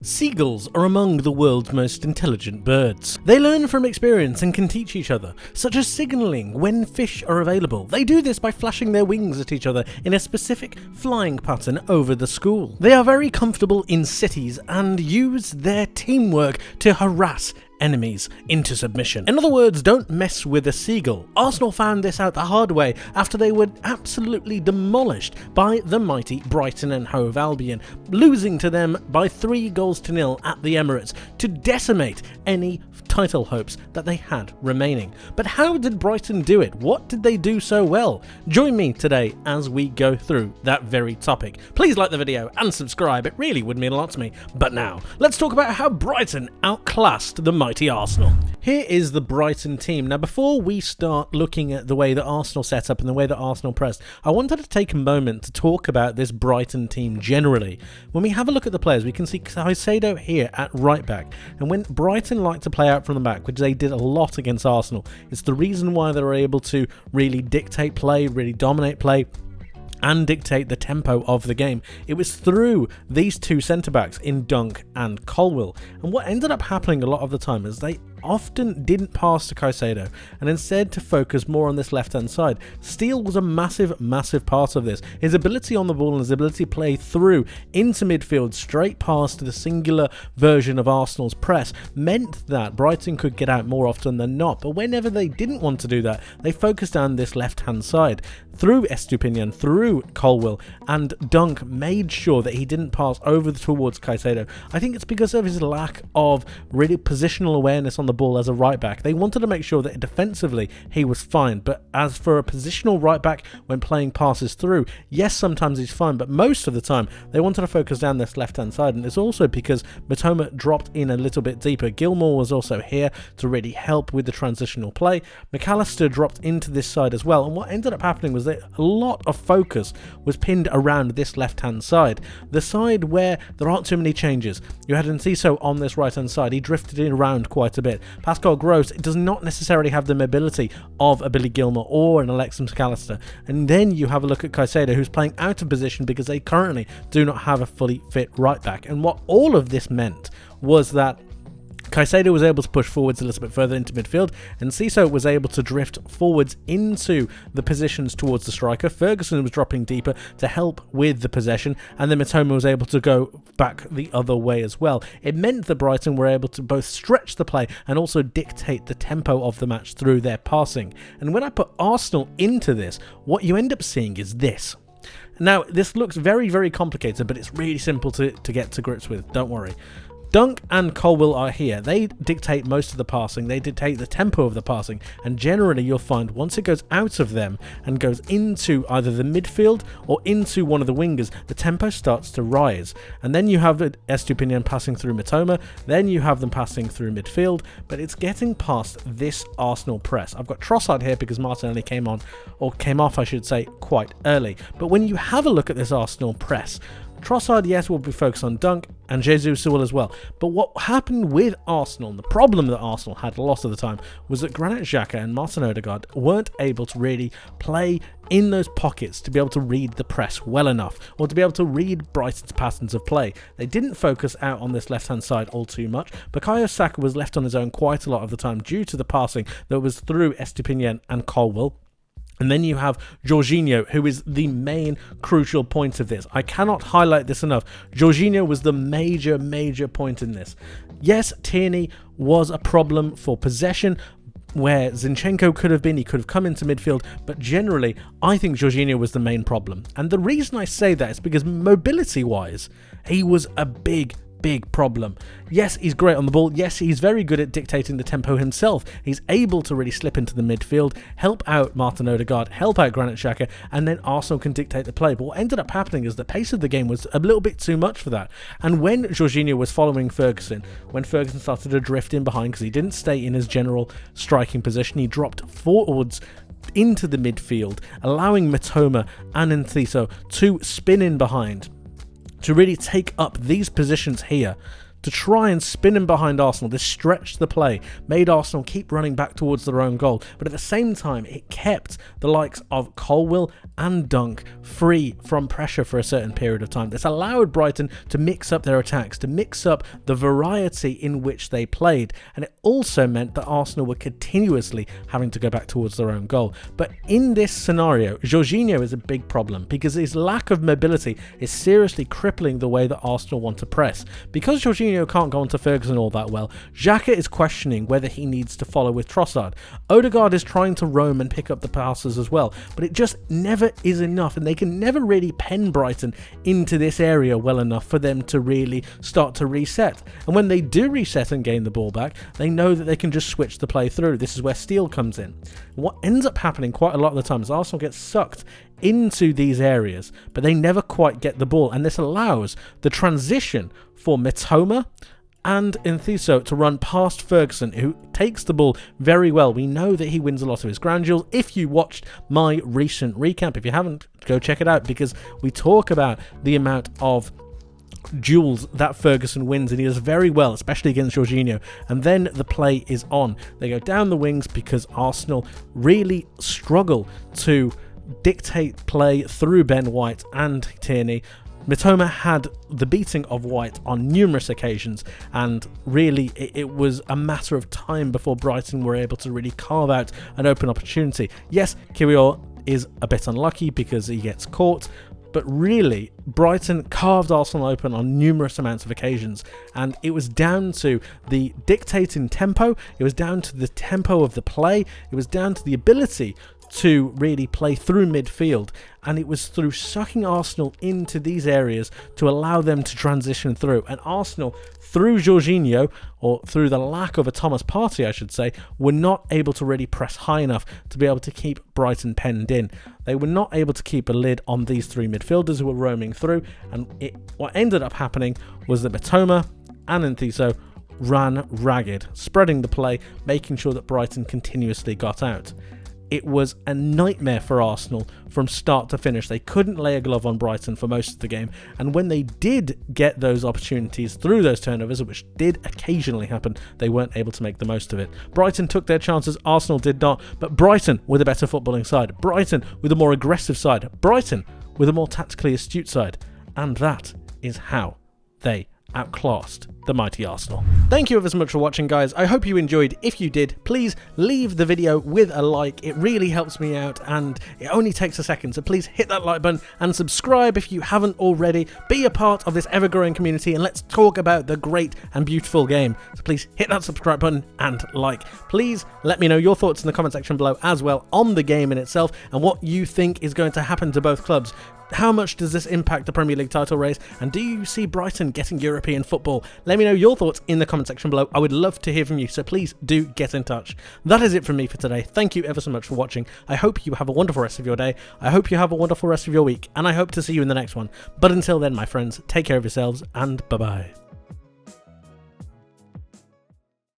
Seagulls are among the world's most intelligent birds. They learn from experience and can teach each other, such as signalling when fish are available. They do this by flashing their wings at each other in a specific flying pattern over the school. They are very comfortable in cities and use their teamwork to harass enemies into submission. In other words, don't mess with a seagull. Arsenal found this out the hard way after they were absolutely demolished by the mighty Brighton and Hove Albion, losing to them by 3-0 at the Emirates to decimate any title hopes that they had remaining. But how did Brighton do it? What did they do so well? Join me today as we go through that very topic. Please like the video and subscribe, it really would mean a lot to me. But now, let's talk about how Brighton outclassed the mighty Arsenal. Here is the Brighton team. Now, before we start looking at the way that Arsenal set up and the way that Arsenal pressed, I wanted to take a moment to talk about this Brighton team generally. When we have a look at the players, we can see Caicedo here at right back. And when Brighton like to play out from the back, which they did a lot against Arsenal, it's the reason why they were able to really dictate play, really dominate play, and dictate the tempo of the game. It was through these two centre-backs in Dunk and Colwill. And what ended up happening a lot of the time is they often didn't pass to Caicedo and instead to focus more on this left-hand side. Steele was a massive part of this. His ability on the ball and his ability to play through into midfield straight past the singular version of Arsenal's press meant that Brighton could get out more often than not. But whenever they didn't want to do that, they focused down this left-hand side through Estupinian, through Colwill, and Dunk made sure that he didn't pass over towards Caicedo. I think it's because of his lack of really positional awareness on the ball as a right back. They wanted to make sure that defensively he was fine, but as for a positional right back when playing passes through, yes, sometimes he's fine, but most of the time they wanted to focus down this left hand side. And it's also because Mitoma dropped in a little bit deeper. Gilmour was also here to really help with the transitional play. McAllister dropped into this side as well, and what ended up happening was that a lot of focus was pinned around this left hand side, the side where there aren't too many changes. You had Enciso on this right hand side. He drifted in around quite a bit. Pascal Gross does not necessarily have the mobility of a Billy Gilmour or an Alexis McAllister. And then you have a look at Caicedo, who's playing out of position because they currently do not have a fully fit right back. And what all of this meant was that Caicedo was able to push forwards a little bit further into midfield, and Enciso was able to drift forwards into the positions towards the striker. Ferguson was dropping deeper to help with the possession, and then Mitoma was able to go back the other way as well. It meant that Brighton were able to both stretch the play and also dictate the tempo of the match through their passing. And when I put Arsenal into this, what you end up seeing is this. Now, this looks very complicated, but it's really simple to get to grips with, don't worry. Dunk and Colwill are here. They dictate most of the passing, they dictate the tempo of the passing, and generally you'll find once it goes out of them and goes into either the midfield or into one of the wingers, the tempo starts to rise. And then you have Estupinian passing through Mitoma, then you have them passing through midfield, but it's getting past this Arsenal press. I've got Trossard here because Martinelli came off, I should say, quite early. But when you have a look at this Arsenal press, Trossard, yes, will be focused on Dunk, and Jesus will as well. But what happened with Arsenal, and the problem that Arsenal had a lot of the time, was that Granit Xhaka and Martin Odegaard weren't able to really play in those pockets to be able to read the press well enough, or to be able to read Brighton's patterns of play. They didn't focus out on this left-hand side all too much. Bukayo Saka was left on his own quite a lot of the time due to the passing that was through Estupinian and Colwill. And then you have Jorginho, who is the main crucial point of this. I cannot highlight this enough. Jorginho was the major point in this. Yes, Tierney was a problem for possession, where Zinchenko could have been. He could have come into midfield, but generally, I think Jorginho was the main problem. And the reason I say that is because mobility-wise, he was a big problem. Yes, he's great on the ball. Yes, he's very good at dictating the tempo himself. He's able to really slip into the midfield, help out Martin Odegaard, help out Granit Xhaka, and then Arsenal can dictate the play. But what ended up happening is the pace of the game was a little bit too much for that. And when Jorginho was following Ferguson, when Ferguson started to drift in behind because he didn't stay in his general striking position, he dropped forwards into the midfield, allowing Mitoma and Enciso to spin in behind, to really take up these positions here, to try and spin him behind Arsenal. This stretched the play, made Arsenal keep running back towards their own goal, but at the same time it kept the likes of Colwill and Dunk free from pressure for a certain period of time. This allowed Brighton to mix up their attacks, to mix up the variety in which they played, and it also meant that Arsenal were continuously having to go back towards their own goal. But in this scenario, Jorginho is a big problem because his lack of mobility is seriously crippling the way that Arsenal want to press. Because Jorginho can't go onto Ferguson all that well, Xhaka is questioning whether he needs to follow with Trossard. Odegaard is trying to roam and pick up the passes as well, but it just never is enough, and they can never really pen Brighton into this area well enough for them to really start to reset. And when they do reset and gain the ball back, they know that they can just switch the play through. This is where Steele comes in. What ends up happening quite a lot of the time is Arsenal gets sucked into these areas, but they never quite get the ball, and this allows the transition for Mitoma and Nthiso to run past Ferguson, who takes the ball very well. We know that he wins a lot of his ground duels. If you watched my recent recap, if you haven't, go check it out, because we talk about the amount of duels that Ferguson wins, and he does very well, especially against Jorginho. And then the play is on. They go down the wings because Arsenal really struggle to dictate play through Ben White and Tierney. Mitoma had the beating of White on numerous occasions, and really it was a matter of time before Brighton were able to really carve out an open opportunity. Yes, Kiwior is a bit unlucky because he gets caught, but really Brighton carved Arsenal open on numerous amounts of occasions, and it was down to the dictating tempo, it was down to the tempo of the play, it was down to the ability to really play through midfield, and it was through sucking Arsenal into these areas to allow them to transition through. And Arsenal, through Jorginho, or through the lack of a Thomas Partey I should say, were not able to really press high enough to be able to keep Brighton penned in. They were not able to keep a lid on these three midfielders who were roaming through, and what ended up happening was that Mitoma and Nthiso ran ragged, spreading the play, making sure that Brighton continuously got out. It was a nightmare for Arsenal from start to finish. They couldn't lay a glove on Brighton for most of the game, and when they did get those opportunities through those turnovers, which did occasionally happen, they weren't able to make the most of it. Brighton took their chances, Arsenal did not, but Brighton with a better footballing side, Brighton with a more aggressive side, Brighton with a more tactically astute side, and that is how they outclassed the mighty Arsenal. Thank you ever so much for watching, guys. I hope you enjoyed. If you did, please leave the video with a like. It really helps me out, and it only takes a second, so please hit that like button and subscribe if you haven't already. Be a part of this ever-growing community, and let's talk about the great and beautiful game. So please hit that subscribe button and like. Please let me know your thoughts in the comment section below as well on the game in itself and what you think is going to happen to both clubs. How much does this impact the Premier League title race, and do you see Brighton getting European football? Let me know your thoughts in the comment section below. I would love to hear from you, so please do get in touch. That is it from me for today. Thank you ever so much for watching. I hope you have a wonderful rest of your day. I hope you have a wonderful rest of your week, and I hope to see you in the next one. But until then, my friends, take care of yourselves, and bye-bye.